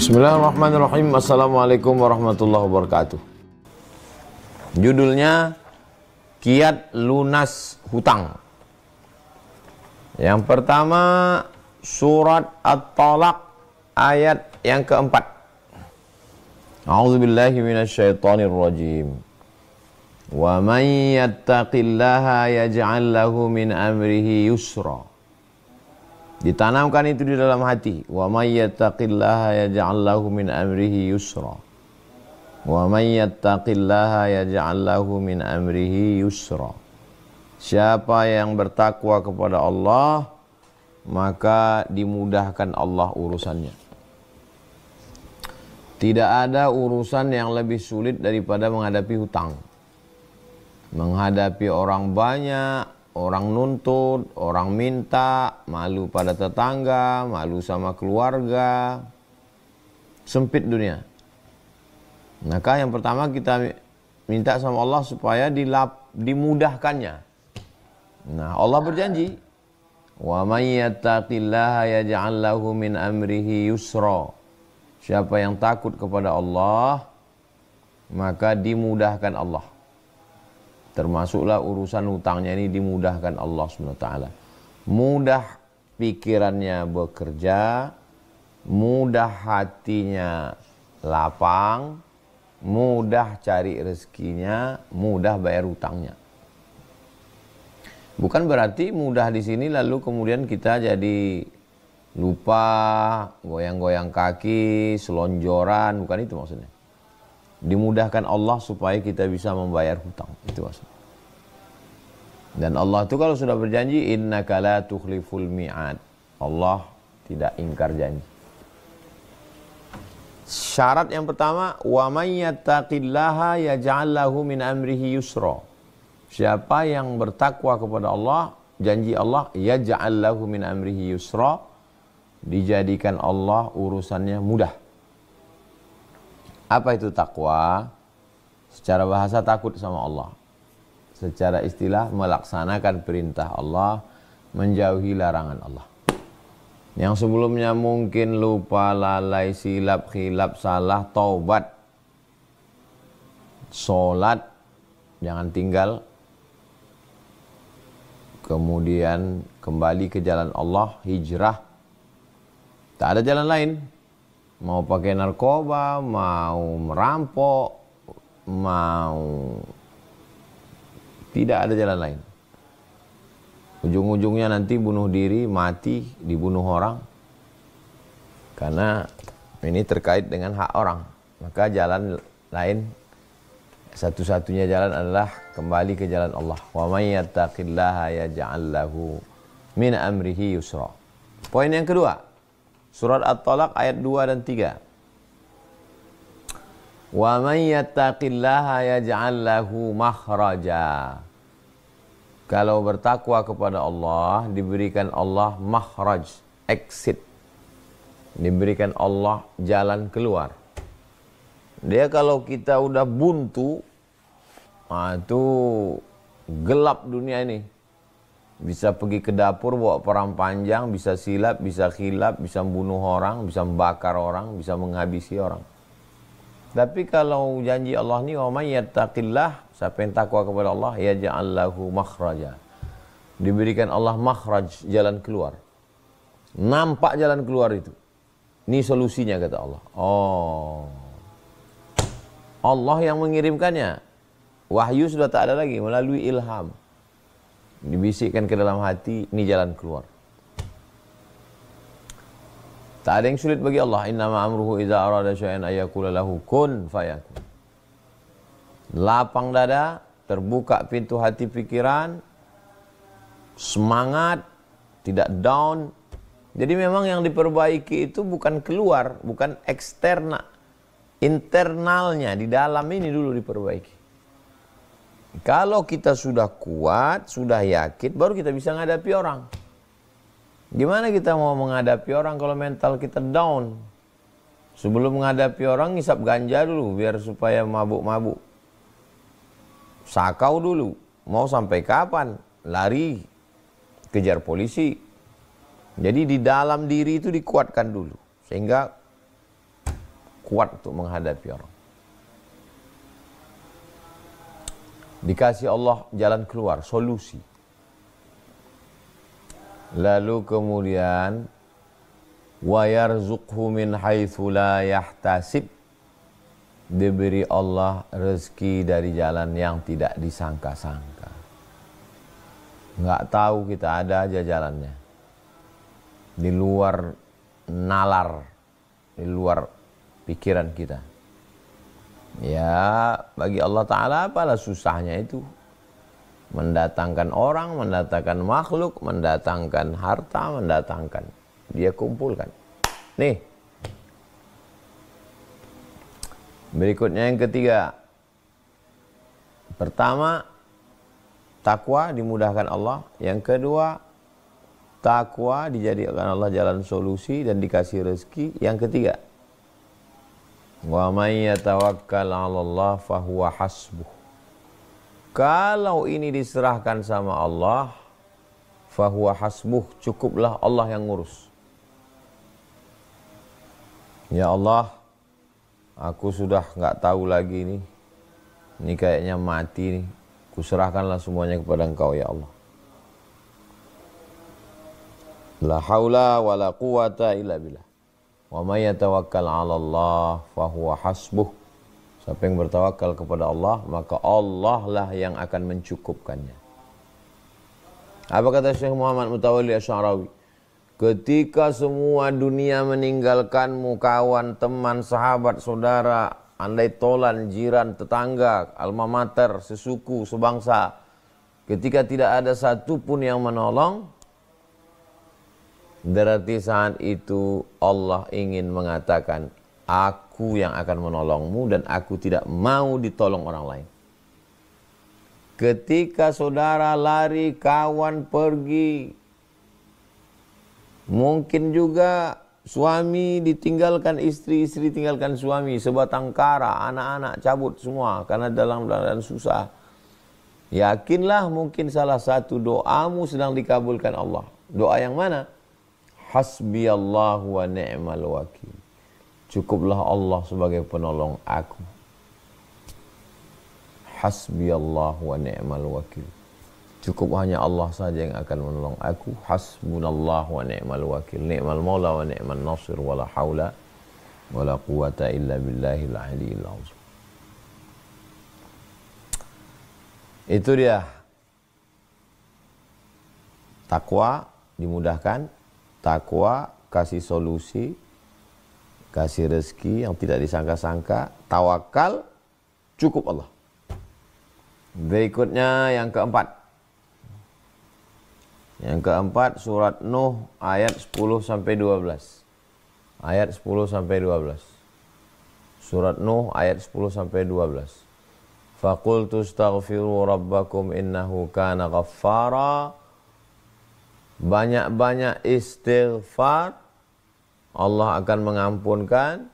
Bismillahirrahmanirrahim. Assalamualaikum warahmatullahi wabarakatuh. Judulnya Kiat Lunas Hutang. Yang pertama, surat At-Talaq ayat yang keempat. A'udzubillahi minasyaitonirrajim. Wa may yattaqillaha yaj'al lahu min amrihi yusra. Ditanamkan itu di dalam hati. Wa may yattaqillaha yaj'al lahu min amrihi yusra. Wa may yattaqillaha yaj'al lahu min amrihi yusra. Siapa yang bertakwa kepada Allah, maka dimudahkan Allah urusannya. Tidak ada urusan yang lebih sulit daripada menghadapi hutang. Menghadapi orang banyak, orang nuntut, orang minta, malu pada tetangga, malu sama keluarga. Sempit dunia. Maka yang pertama kita minta sama Allah supaya dimudahkannya. Nah, Allah berjanji, "Wa may yattaqillaha yaj'al lahu min amrihi yusra." Siapa yang takut kepada Allah, maka dimudahkan Allah. Termasuklah urusan hutangnya ini dimudahkan Allah SWT. Mudah pikirannya bekerja, mudah hatinya lapang, mudah cari rezekinya, mudah bayar hutangnya. Bukan berarti mudah di sini lalu kemudian kita jadi lupa, goyang-goyang kaki, selonjoran, bukan itu maksudnya. Dimudahkan Allah supaya kita bisa membayar hutang, itu maksudnya. Dan Allah itu kalau sudah berjanji, innaka la tukhliful mi'ad. Allah tidak ingkar janji. Syarat yang pertama, wa may yattaqillaha yaj'al lahu min amrihi yusra. Siapa yang bertakwa kepada Allah, janji Allah, yaj'al lahu min amrihi yusra, dijadikan Allah urusannya mudah. Apa itu takwa? Secara bahasa takut sama Allah. Secara istilah melaksanakan perintah Allah, menjauhi larangan Allah. Yang sebelumnya mungkin lupa, lalai, silap, khilaf, salah, taubat, sholat, jangan tinggal. Kemudian kembali ke jalan Allah, hijrah. Tak ada jalan lain. Mau pakai narkoba, mau merampok, mau... Tidak ada jalan lain. Ujung-ujungnya nanti bunuh diri, mati, dibunuh orang. Karena ini terkait dengan hak orang. Maka jalan lain, satu-satunya jalan adalah kembali ke jalan Allah. Wa may yattaqillaha yaj'al lahu min amrihi yusra. Poin yang kedua. Surat At-Talaq ayat 2 dan 3. Wa may yattaqillaha yaj'al lahu makhraja. Kalau bertakwa kepada Allah, diberikan Allah makhraj, exit. Diberikan Allah jalan keluar. Dia kalau kita udah buntu, itu gelap dunia ini. Bisa pergi ke dapur bawa perang panjang, bisa silap, bisa khilaf, bisa membunuh orang, bisa membakar orang, bisa menghabisi orang. Tapi kalau janji Allah ni, wa may yattaqillah, siapa yang takwa kepada Allah, yaj'al lahu makhraja. Diberikan Allah makhraj, jalan keluar. Nampak jalan keluar itu. Ini solusinya kata Allah. Oh. Allah yang mengirimkannya. Wahyu sudah tak ada lagi, melalui ilham. Dibisikkan ke dalam hati, ini jalan keluar. Tak ada yang sulit bagi Allah. Innama amruhu idza arada syai'an ayyaqula lahu kun fayakun. Lapang dada, terbuka pintu hati pikiran, semangat, tidak down. Jadi memang yang diperbaiki itu bukan keluar, bukan eksternal, internalnya, di dalam ini dulu diperbaiki. Kalau kita sudah kuat, sudah yakin, baru kita bisa menghadapi orang. Gimana kita mau menghadapi orang kalau mental kita down? Sebelum menghadapi orang, ngisap ganja dulu, biar supaya mabuk-mabuk. Sakau dulu, mau sampai kapan? Lari, kejar polisi. Jadi di dalam diri itu dikuatkan dulu. Sehingga kuat untuk menghadapi orang. Dikasih Allah jalan keluar, solusi. Lalu kemudian wa yarzuqhu min haitsu la yahtasib, diberi Allah rezeki dari jalan yang tidak disangka-sangka. Nggak tahu kita, ada aja jalannya. Di luar nalar, di luar pikiran kita. Ya, bagi Allah Ta'ala apalah susahnya itu. Mendatangkan orang, mendatangkan makhluk, mendatangkan harta, mendatangkan. Dia kumpulkan. Nih. Berikutnya yang ketiga. Pertama, takwa dimudahkan Allah. Yang kedua, takwa dijadikan Allah jalan solusi dan dikasih rezeki. Yang ketiga, wa may yatawakkal 'ala Allah fahuwa hasbuh. Kalau ini diserahkan sama Allah, fahuwa hasbuh, cukuplah Allah yang ngurus. Ya Allah, aku sudah nggak tahu lagi nih. Ini kayaknya mati nih. Kuserahkanlah semuanya kepada Engkau ya Allah. La haula wa la quwata illa billah. Wa may yatawakkal 'ala Allah fahuwa hasbuh. Siapa yang bertawakal kepada Allah, maka Allah lah yang akan mencukupkannya. Apa kata Syekh Muhammad Mutawalli Asy'arawi? Ketika semua dunia meninggalkanmu, kawan, teman, sahabat, saudara, andai tolan, jiran, tetangga, alma mater, sesuku, sebangsa, ketika tidak ada satupun yang menolong, berarti saat itu Allah ingin mengatakan, aku yang akan menolongmu dan aku tidak mau ditolong orang lain. Ketika saudara lari, kawan pergi, mungkin juga suami ditinggalkan istri, istri tinggalkan suami, sebatang kara, anak-anak cabut semua karena dalam keadaan susah. Yakinlah mungkin salah satu doamu sedang dikabulkan Allah. Doa yang mana? Hasbiyallahu wa ni'mal wakil. Cukuplah Allah sebagai penolong aku. Hasbiyallahu wa ni'mal wakil. Cukup hanya Allah saja yang akan menolong aku. Hasbunallahu wa ni'mal wakil. Ni'mal maula wa ni'mal nasir. Wa la hawla wa la quwata illa billahil aliyyil azim. Itu dia. Takwa dimudahkan. Takwa kasih solusi, kasih rezeki yang tidak disangka-sangka. Tawakal, cukup Allah. Berikutnya yang keempat. Yang keempat surat Nuh ayat 10-12. Ayat 10-12. Surat Nuh ayat 10-12. Faqultu astaghfiru rabbakum innahu kana ghaffara. Banyak-banyak istighfar, Allah akan mengampunkan.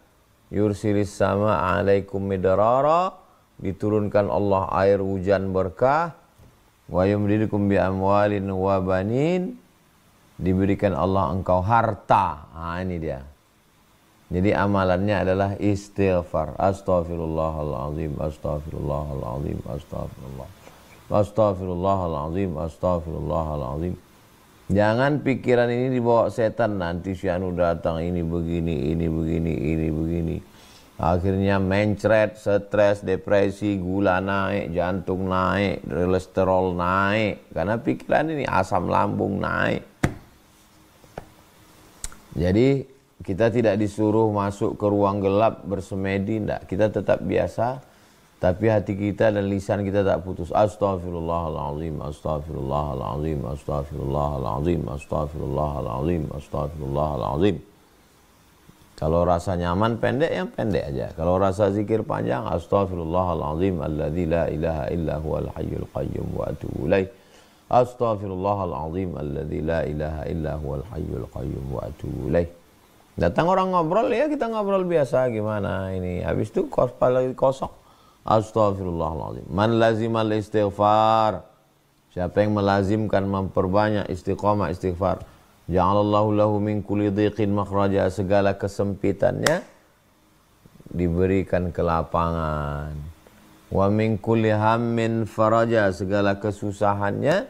Yursilis sama alaikum midrara, diturunkan Allah air hujan berkah. Wa yumdidukum bi amwalin wa banin, diberikan Allah engkau harta. Ini dia. Jadi amalannya adalah istighfar. Astaghfirullahaladzim, astaghfirullahaladzim, astaghfirullah. Astaghfirullahaladzim, astaghfirullahaladzim. Jangan pikiran ini dibawa setan, nanti si anu datang, ini begini, ini begini, ini begini. Akhirnya mencret, stres, depresi, gula naik, jantung naik, kolesterol naik. Karena pikiran ini asam lambung naik. Jadi kita tidak disuruh masuk ke ruang gelap bersemedi, enggak. Kita tetap biasa. Tapi hati kita dan lisan kita tak putus. Astaghfirullahaladzim, astaghfirullahaladzim, astaghfirullahaladzim, astaghfirullahaladzim, astaghfirullahaladzim. Kalau rasa nyaman pendek, yang pendek aja. Kalau rasa zikir panjang, astaghfirullahaladzim, alladzi la ilaha illa huwal hayyul qayyum wa atubu ilaih. Astaghfirullahaladzim, alladzi la ilaha illa huwal hayyul qayyum wa atubu ilaih. Datang orang ngobrol, ya kita ngobrol biasa, gimana ini. Habis itu kepala kosong. Astaghfirullahaladzim. Man lazimal istighfar. Siapa yang melazimkan memperbanyak istiqamah istighfar. Ja'alallahu lahu min kulli dhiqin makhraja. Segala kesempitannya diberikan kelapangan. Wa min kulli hammin faraja, segala kesusahannya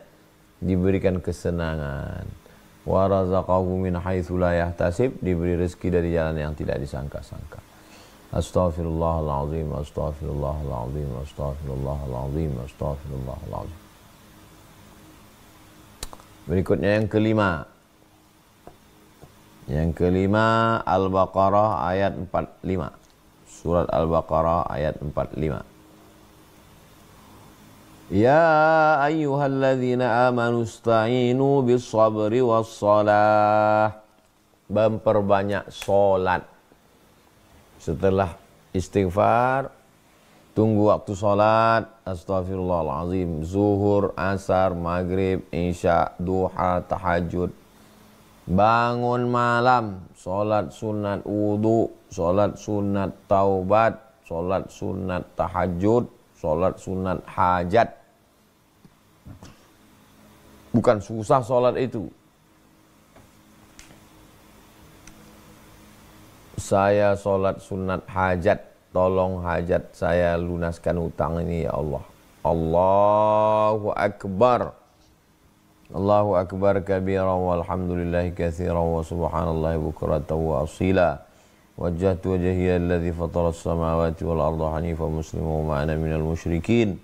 diberikan kesenangan. Wa razaqahu min haitsu la yahtasib, diberi rezeki dari jalan yang tidak disangka-sangka. Astaghfirullahalazim, astaghfirullahalazim, astaghfirullahalazim, astaghfirullahalazim. Berikutnya yang kelima. Yang kelima Al-Baqarah ayat 45. Surat Al-Baqarah ayat 45. Ya ayyuhalladzina amanu ista'inu bis-sabri was-salah. Memperbanyak salat. Setelah istighfar, tunggu waktu salat, astagfirullahalazim, zuhur, asar, maghrib, isya, duha, tahajud. Bangun malam, salat sunat wudu, salat sunat taubat, salat sunat tahajud, salat sunat hajat. Bukan susah salat itu. Saya salat sunat hajat, tolong hajat saya lunaskan utang ini ya Allah. Allahu Akbar. Allahu Akbar kabira walhamdulillahi katsira wa subhanallahi bukratan wa asila. Wajjahtu wajhiya alladhi fatara as-samawati wal arda hanifan musliman wa ma ana minal musyrikin.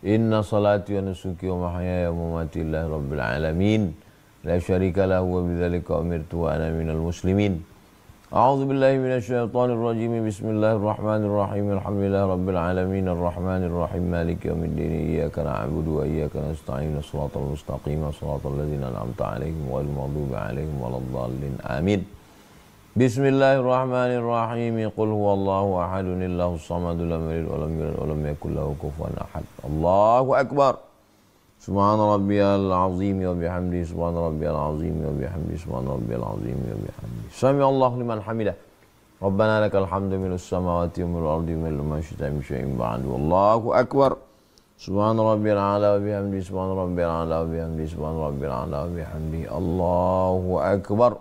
Inna salati wa nusuki wa mahyaya wa mamati lillahi rabbil alamin. La syarika lahu wa bidzalika umirtu wa ana minal muslimin. A'udzu billahi minasyaitonir rajim. Bismillahirrahmanirrahim. Alhamdulillahi rabbil alamin arrahmanir rahim maliki yaumiddin. Iyyaka na'budu wa iyyaka nasta'in. Shiratal mustaqim, shiratal ladzina an'amta 'alaihim ghairil maghdubi 'alaihim waladdallin. Amin. Bismillahirrahmanirrahim. Qul huwallahu ahadun illahus samadul lam yalid wa lam yulad wa lam yakul lahu kufuwan ahad. Allahu akbar. Subhana rabbiyal azim wa bihamdi, subhana rabbiyal azim wa bihamdi, subhana rabbiyal azim wa bihamdi. Sami Allahu liman hamidah. Rabbana lakal hamdu milus samawati wa milal ardi wa milal ma syi'ta min syai'in ba'du. Allahu akbar. Subhana rabbiyal a'la wa bihamdi, subhana rabbiyal a'la wa bihamdi, subhana rabbiyal a'la wa bihamdi. Allahu akbar.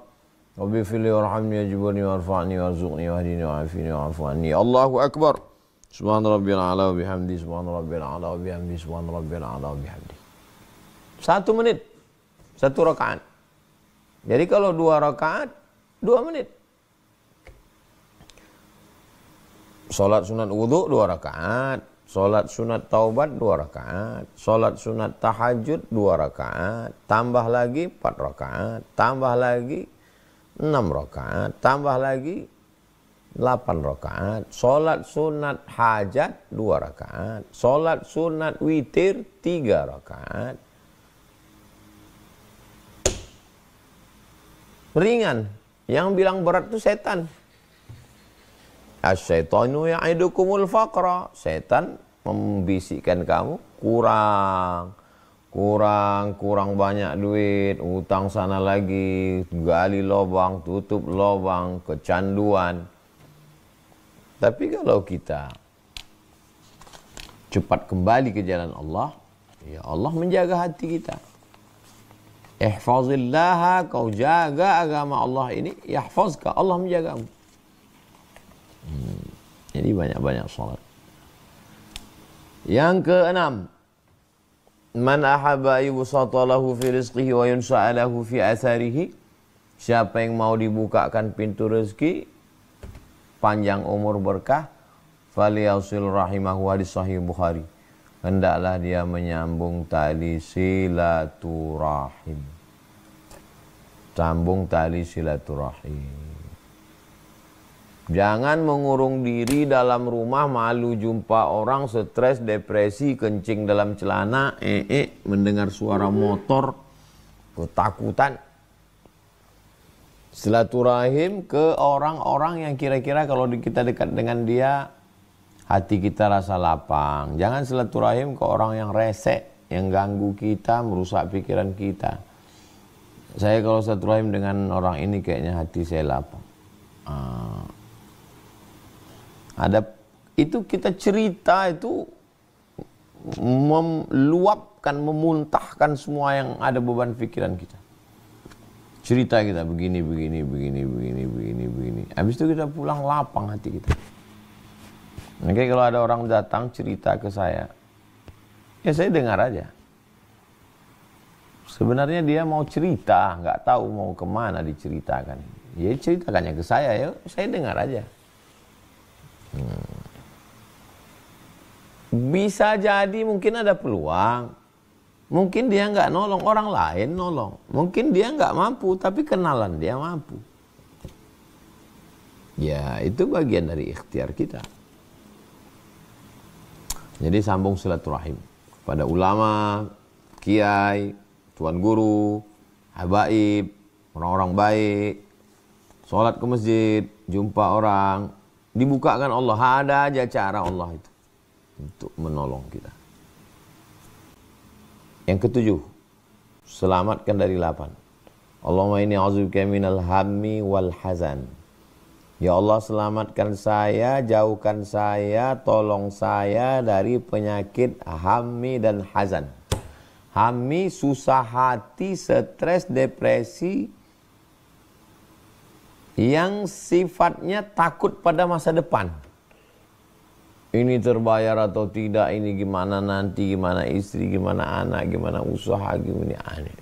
Rabbi fili warhamni wajburni warfa'ni warzuqni wahdini wa'afini wa'afu anni. Allahu akbar. Subhana rabbiyal a'la wa bihamdi, subhana rabbiyal a'la wa bihamdi, subhana rabbiyal a'la wa bihamdi. 1 menit, 1 rakaat. Jadi kalau 2 rakaat, 2 menit. Salat sunat wudu 2 rakaat, salat sunat taubat 2 rakaat, salat sunat tahajud 2 rakaat, tambah lagi 4 rakaat, tambah lagi 6 rakaat, tambah lagi 8 rakaat, salat sunat hajat 2 rakaat, salat sunat witir 3 rakaat. Ringan. Yang bilang berat itu setan. Asyaitonu ya'idukumul faqra. Setan membisikkan kamu kurang banyak duit, utang sana lagi, gali lubang, tutup lubang, kecanduan. Tapi kalau kita cepat kembali ke jalan Allah, ya Allah menjaga hati kita. Ihfazillaha, kau jaga agama Allah ini, yahfazka, Allah menjagamu. Jadi banyak-banyak salat. Yang keenam, man ahabba yubsata lahu fi rizqihi wa yunsa'a lahu fi atharihi. Siapa yang mau dibukakan pintu rezeki, panjang umur berkah, falyasil rahimahu, hadis sahih Bukhari. Hendaklah dia menyambung tali silaturahim. Sambung tali silaturahim. Jangan mengurung diri dalam rumah, malu jumpa orang, stres, depresi, kencing dalam celana, mendengar suara motor, ketakutan. Silaturahim ke orang-orang yang kira-kira kalau kita dekat dengan dia, hati kita rasa lapang. Jangan silaturahim ke orang yang resek, yang ganggu kita, merusak pikiran kita. Saya kalau silaturahim dengan orang ini kayaknya hati saya lapang. Ada itu kita cerita itu meluapkan, memuntahkan semua yang ada beban pikiran kita. Cerita kita begini. Habis itu kita pulang lapang hati kita. Oke, kalau ada orang datang cerita ke saya, ya saya dengar aja. Sebenarnya dia mau cerita, nggak tahu mau kemana diceritakan. Ya ceritakannya ke saya, ya saya dengar aja. Bisa jadi mungkin ada peluang. Mungkin dia nggak nolong, orang lain nolong. Mungkin dia nggak mampu, tapi kenalan dia mampu. Ya itu bagian dari ikhtiar kita. Jadi sambung silaturahim pada ulama, kiai, tuan guru, habaib, orang-orang baik, sholat ke masjid, jumpa orang, dibukakan Allah, ada aja cara Allah itu untuk menolong kita. Yang ketujuh, selamatkan dari lapar. Allahumma inni a'udzubika minal hammi wal hazan. Ya Allah, selamatkan saya, jauhkan saya, tolong saya dari penyakit hammi dan hazan. Hammi, susah hati, stres, depresi, yang sifatnya takut pada masa depan. Ini terbayar atau tidak, ini gimana nanti, gimana istri, gimana anak, gimana usaha, gimana aneh.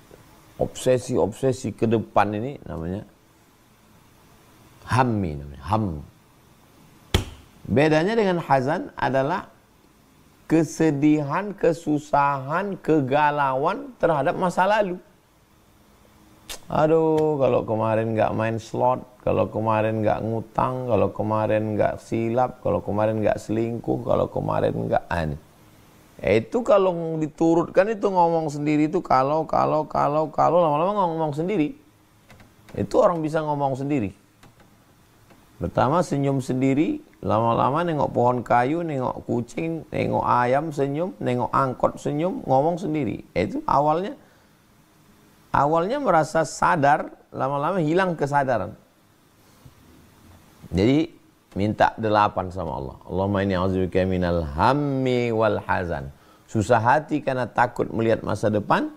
Obsesi-obsesi ke depan ini namanya hammi, namanya ham. Bedanya dengan hazan adalah kesedihan, kesusahan, kegalauan terhadap masa lalu. Aduh, kalau kemarin nggak main slot, kalau kemarin nggak ngutang, kalau kemarin nggak silap, kalau kemarin nggak selingkuh, kalau kemarin nggak aneh. Itu kalau diturutkan itu ngomong sendiri itu kalau lama-lama ngomong sendiri. Itu orang bisa ngomong sendiri. Pertama senyum sendiri, lama-lama nengok pohon kayu, nengok kucing, nengok ayam senyum, nengok angkot senyum, ngomong sendiri. Itu awalnya merasa sadar, lama-lama hilang kesadaran. Jadi minta 8 sama Allah. Allahumma inni a'udzubika minal hammi wal hazan. Susah hati karena takut melihat masa depan,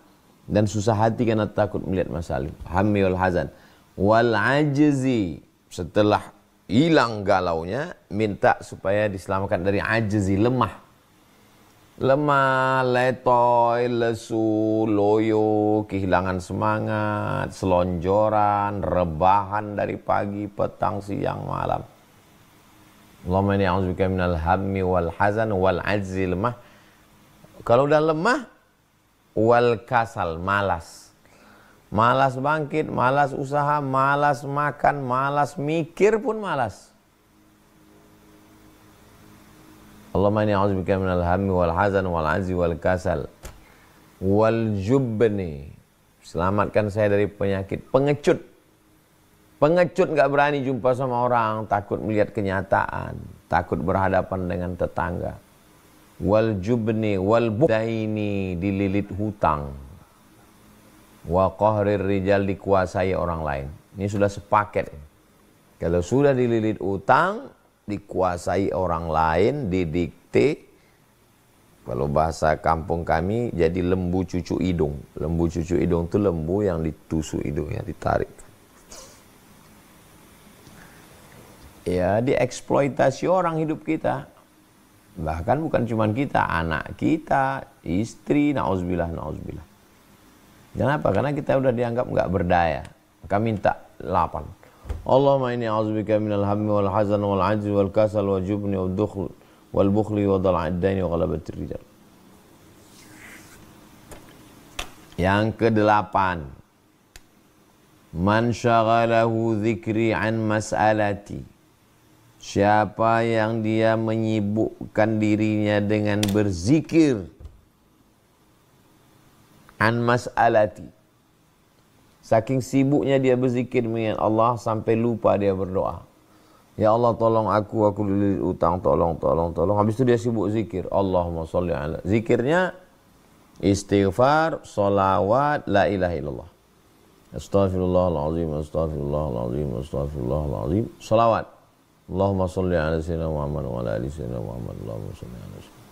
dan susah hati karena takut melihat masa lalu. Hammi wal hazan. Wal ajzi, setelah hilang galaunya, minta supaya diselamatkan dari ajzi, lemah. Lemah, letoy, lesu, loyo, kehilangan semangat, selonjoran, rebahan dari pagi, petang, siang, malam. Allahumma inni a'udzubika minal hammi wal hazan wal ajzi, lemah. Kalau udah lemah, wal kasal, malas. Malas bangkit, malas usaha, malas makan, malas mikir pun malas. Allahumma inni a'udzubika minal hammi wal hazan wal ajzi wal kasal wal jubni. Selamatkan saya dari penyakit pengecut. Pengecut nggak berani jumpa sama orang, takut melihat kenyataan, takut berhadapan dengan tetangga. Wal jubni wal budaini, dililit hutang. Wa qahrir rijal, dikuasai orang lain. Ini sudah sepaket. Kalau sudah dililit utang, dikuasai orang lain, didikte. Kalau bahasa kampung kami jadi lembu cucu hidung. Lembu cucu hidung itu lembu yang ditusuk hidungnya, ditarik. Ya, dieksploitasi orang hidup kita. Bahkan bukan cuma kita, anak kita, istri, na'udzubillah, na'udzubillah. Kenapa? Karena kita udah dianggap nggak berdaya. Maka minta 8. Allahumma inni a'udzubika minal hammi wal hazan wal ajzi wal kasal wal jubni wal dukhl wal bukhli wa dhala'id daini wa ghalabatir rijal. Yang ke-8. Man syaghalahu dzikri an mas'alati. Siapa yang dia menyibukkan dirinya dengan berzikir an mas'alati, saking sibuknya dia berzikir mengingat Allah sampai lupa dia berdoa. Ya Allah, tolong aku dililit utang, tolong. Habis itu dia sibuk zikir. Allahumma sholli ala. Zikirnya istighfar, sholawat, la ilaha illallah. Astaghfirullahaladzim, astaghfirullahaladzim, astaghfirullahaladzim. Sholawat. Allahumma sholli ala sayyidina Muhammad wa ala ali sayyidina Muhammad. Allahumma sholli ala sayyidina.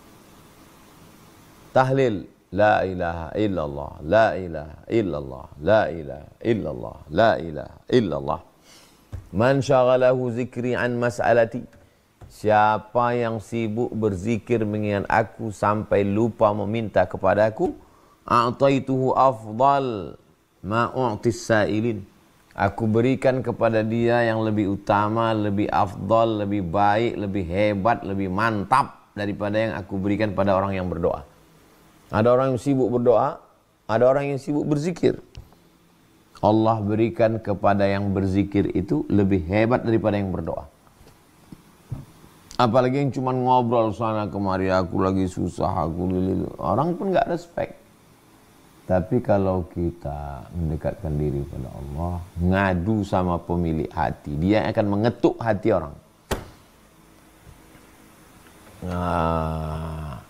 Tahlil. La ilaha illallah, la ilaha illallah, la ilaha illallah, la ilaha illallah. Man syaghalahu zikri an mas'alati. siapa yang sibuk berzikir mengingat aku sampai lupa meminta kepadaku, a'taituhu afdal ma u'tis sa'ilin. Aku berikan kepada dia yang lebih utama, lebih afdal, lebih baik, lebih hebat, lebih mantap daripada yang aku berikan pada orang yang berdoa. Ada orang yang sibuk berdoa, ada orang yang sibuk berzikir. Allah berikan kepada yang berzikir itu lebih hebat daripada yang berdoa. Apalagi yang cuma ngobrol sana kemari, aku lagi susah, aku lili. Orang pun nggak respect. Tapi kalau kita mendekatkan diri pada Allah, ngadu sama pemilik hati, dia akan mengetuk hati orang. Nah,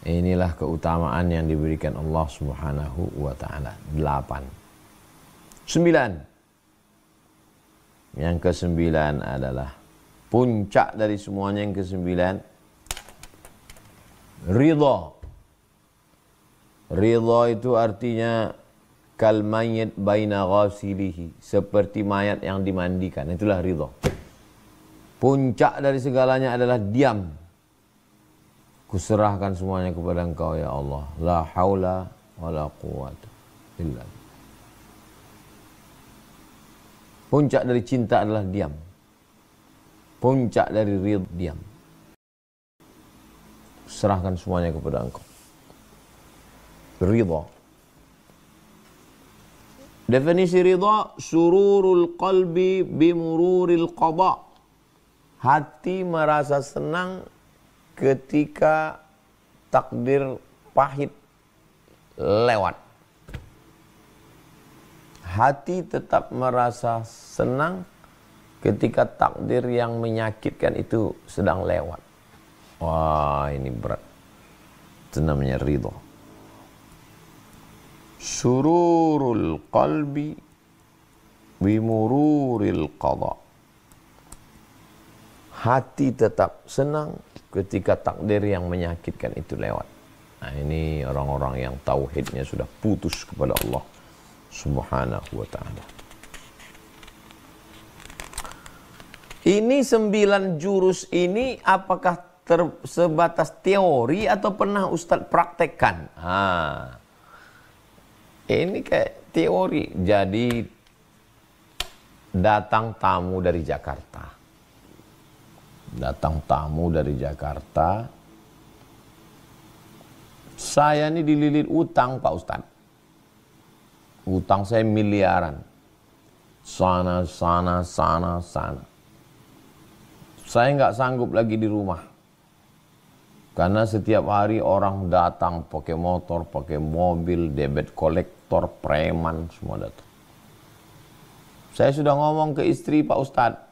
inilah keutamaan yang diberikan Allah Subhanahu wa ta'ala. 8. 9. Yang ke-9 adalah puncak dari semuanya. Yang ke-9, ridha. Ridha itu artinya kal mayyit baina ghasilihi, seperti mayat yang dimandikan. Itulah ridha. Puncak dari segalanya adalah diam. Kuserahkan semuanya kepada Engkau ya Allah. La haula wala quwata illa billah. Puncak dari cinta adalah diam. Puncak dari ridha diam. Serahkan semuanya kepada Engkau. Ridha. Definisi ridha, sururul qalbi bimururil qada. Hati merasa senang ketika takdir pahit lewat. Hati tetap merasa senang ketika takdir yang menyakitkan itu sedang lewat. Wah, ini berat. Itu namanya ridha. Sururul qalbi bimururil qada. Hati tetap senang ketika takdir yang menyakitkan itu lewat. Nah, ini orang-orang yang tauhidnya sudah putus kepada Allah Subhanahu wa ta'ala. Ini 9 jurus ini apakah sebatas teori atau pernah Ustadz praktekkan? Ini kayak teori. Jadi datang tamu dari Jakarta. Datang tamu dari Jakarta. Saya ini dililit utang Pak Ustadz. Utang saya miliaran. Sana. Saya nggak sanggup lagi di rumah. Karena setiap hari orang datang pakai motor, pakai mobil, debit kolektor, preman, semua datang. Saya sudah ngomong ke istri Pak Ustadz.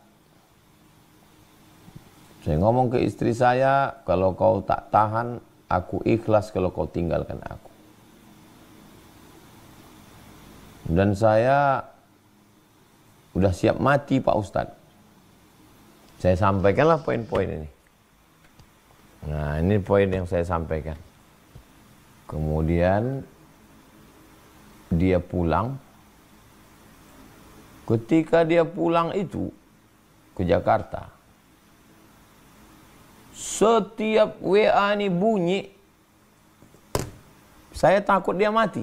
Saya ngomong ke istri saya, kalau kau tak tahan, aku ikhlas kalau kau tinggalkan aku. Dan saya udah siap mati Pak Ustadz. Saya sampaikanlah poin-poin ini. Nah, ini poin yang saya sampaikan. Kemudian dia pulang. Ketika dia pulang itu ke Jakarta, setiap WA ini bunyi, saya takut dia mati.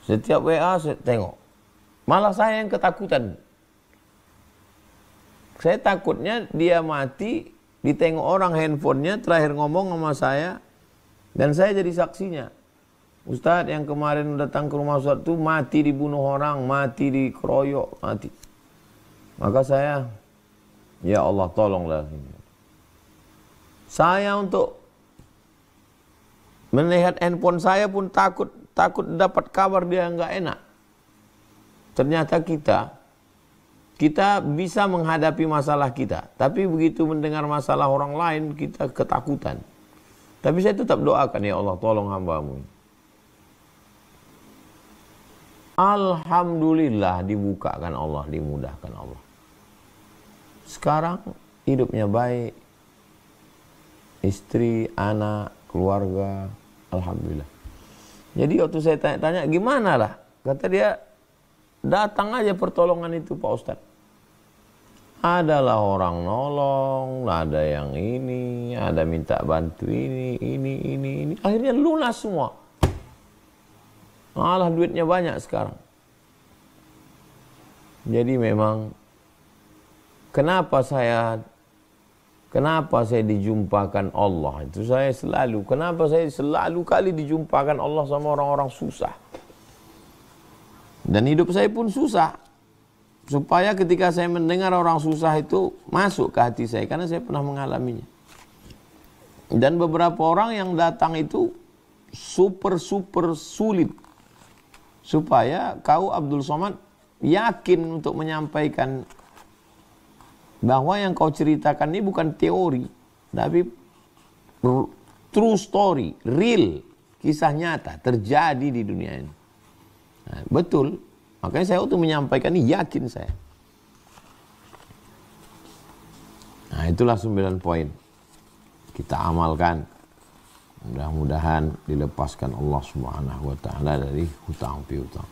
Setiap WA saya tengok, malah saya yang ketakutan. Saya takutnya dia mati, ditengok orang handphonenya, terakhir ngomong sama saya, dan saya jadi saksinya. Ustadz yang kemarin datang ke rumah Ustadz itu mati dibunuh orang, mati dikeroyok, mati. Maka saya, ya Allah tolonglah. Saya untuk melihat handphone saya pun takut dapat kabar dia nggak enak. Ternyata kita bisa menghadapi masalah kita, tapi begitu mendengar masalah orang lain kita ketakutan. Tapi saya tetap doakan, ya Allah tolong hamba-Mu. Alhamdulillah dibukakan Allah, dimudahkan Allah. Sekarang hidupnya baik, istri, anak, keluarga, alhamdulillah. Jadi waktu saya tanya-tanya gimana lah, kata dia, datang aja pertolongan itu Pak Ustadz. Adalah orang nolong, ada yang ini, ada minta bantu ini. Akhirnya lunas semua. Malah duitnya banyak sekarang. Jadi memang kenapa saya dijumpakan Allah? Itu kenapa saya selalu kali dijumpakan Allah sama orang-orang susah. Dan hidup saya pun susah. Supaya ketika saya mendengar orang susah itu masuk ke hati saya. Karena saya pernah mengalaminya. Dan beberapa orang yang datang itu super sulit. Supaya kau Abdul Somad yakin untuk menyampaikan bahwa yang kau ceritakan ini bukan teori. Tapi true story, real. Kisah nyata terjadi di dunia ini. Nah, betul. Makanya saya waktu menyampaikan ini yakin saya. Nah, itulah 9 poin. Kita amalkan. Mudah-mudahan dilepaskan Allah Subhanahu wa taala dari hutang piutang.